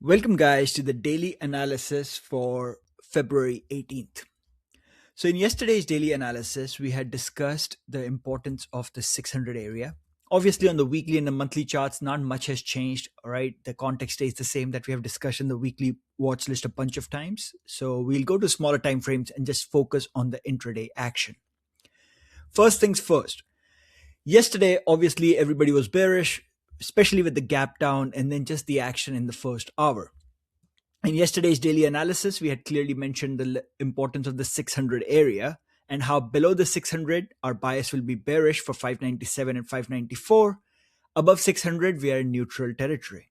Welcome, guys, to the daily analysis for February 18th. So, in yesterday's daily analysis, we had discussed the importance of the 600 area. Obviously, on the weekly and the monthly charts, not much has changed, all right? The context stays the same that we have discussed in the weekly watch list a bunch of times. So, we'll go to smaller time frames and just focus on the intraday action. First things first. Yesterday, obviously, everybody was bearish, especially with the gap down and then just the action in the first hour. In yesterday's daily analysis, we had clearly mentioned the importance of the 600 area and how below the 600, our bias will be bearish for 597 and 594. Above 600, we are in neutral territory.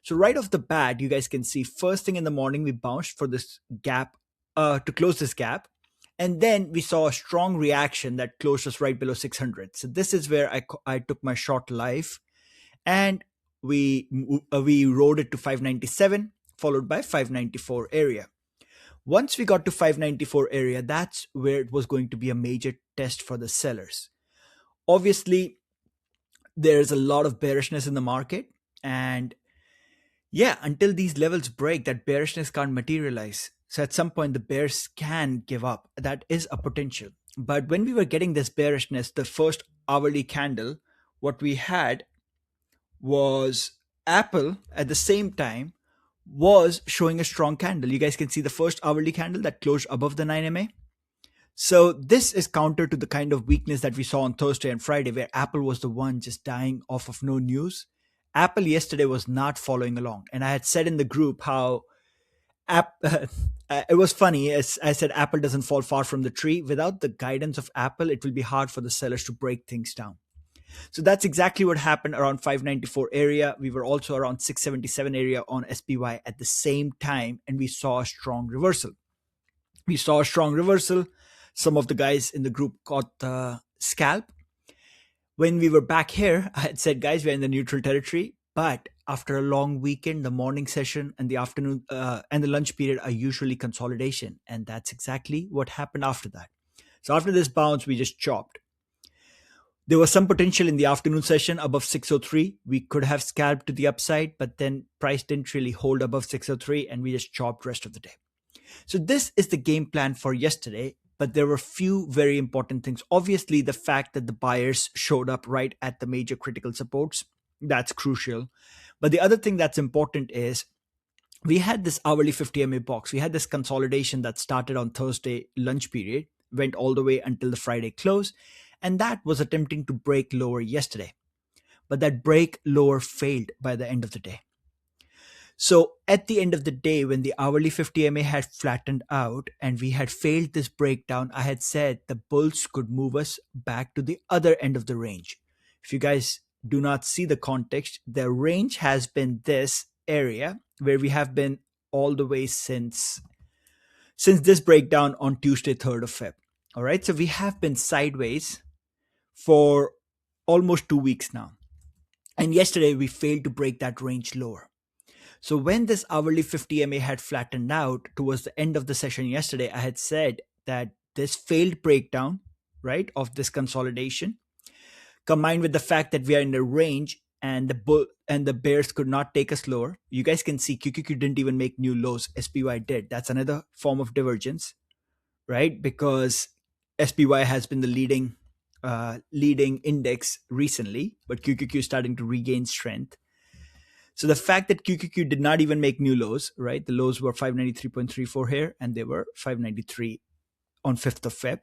So right off the bat, you guys can see first thing in the morning, we bounced for this gap to close this gap. And then we saw a strong reaction that closed us right below 600. So this is where I took my short live and we rode it to 597 followed by 594 area. Once we got to 594 area, that's where it was going to be a major test for the sellers. Obviously, there's a lot of bearishness in the market, and yeah, until these levels break, that bearishness can't materialize. So at some point, the bears can give up. That is a potential. But when we were getting this bearishness, the first hourly candle, what we had was Apple at the same time was showing a strong candle. You guys can see the first hourly candle that closed above the 9MA. So this is counter to the kind of weakness that we saw on Thursday and Friday, where Apple was the one just dying off of no news. Apple yesterday was not following along. And I had said in the group how it was funny. As I said, Apple doesn't fall far from the tree. Without the guidance of Apple, it will be hard for the sellers to break things down. So that's exactly what happened around 594 area. We were also around 677 area on SPY at the same time, and we saw a strong reversal. Some of the guys in the group got the scalp. When we were back here, I had said, guys, we're in the neutral territory. But after a long weekend, the morning session and the afternoon and the lunch period are usually consolidation. And that's exactly what happened after that. So after this bounce, we just chopped. There was some potential in the afternoon session above 603. We could have scalped to the upside, but then price didn't really hold above 603 and we just chopped rest of the day. So this is the game plan for yesterday, but there were few very important things. Obviously, the fact that the buyers showed up right at the major critical supports, that's crucial. But the other thing that's important is we had this hourly 50MA box. We had this consolidation that started on Thursday lunch period, went all the way until the Friday close. And that was attempting to break lower yesterday. But that break lower failed by the end of the day. So at the end of the day, when the hourly 50MA had flattened out and we had failed this breakdown, I had said the bulls could move us back to the other end of the range. If you guys do not see the context, the range has been this area where we have been all the way since this breakdown on Tuesday, 3rd of Feb. All right, so we have been sideways for almost 2 weeks now. And yesterday we failed to break that range lower. So when this hourly 50MA had flattened out towards the end of the session yesterday, I had said that this failed breakdown, right, of this consolidation, combined with the fact that we are in the range and the bears could not take us lower. You guys can see QQQ didn't even make new lows. SPY did. That's another form of divergence, right? Because SPY has been the leading index recently, but QQQ is starting to regain strength. So the fact that QQQ did not even make new lows, right? The lows were 593.34 here, and they were 593 on 5th of Feb.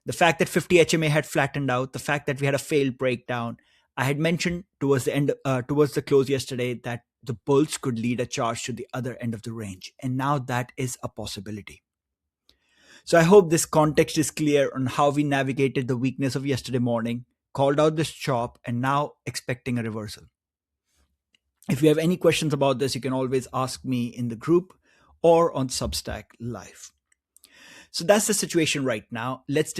The fact that 50 HMA had flattened out, the fact that we had a failed breakdown. I had mentioned towards the close yesterday that the bulls could lead a charge to the other end of the range, and now that is a possibility. So I hope this context is clear on how we navigated the weakness of yesterday morning, called out this chop, and now expecting a reversal. If you have any questions about this, you can always ask me in the group or on Substack Live. So that's the situation right now. Let's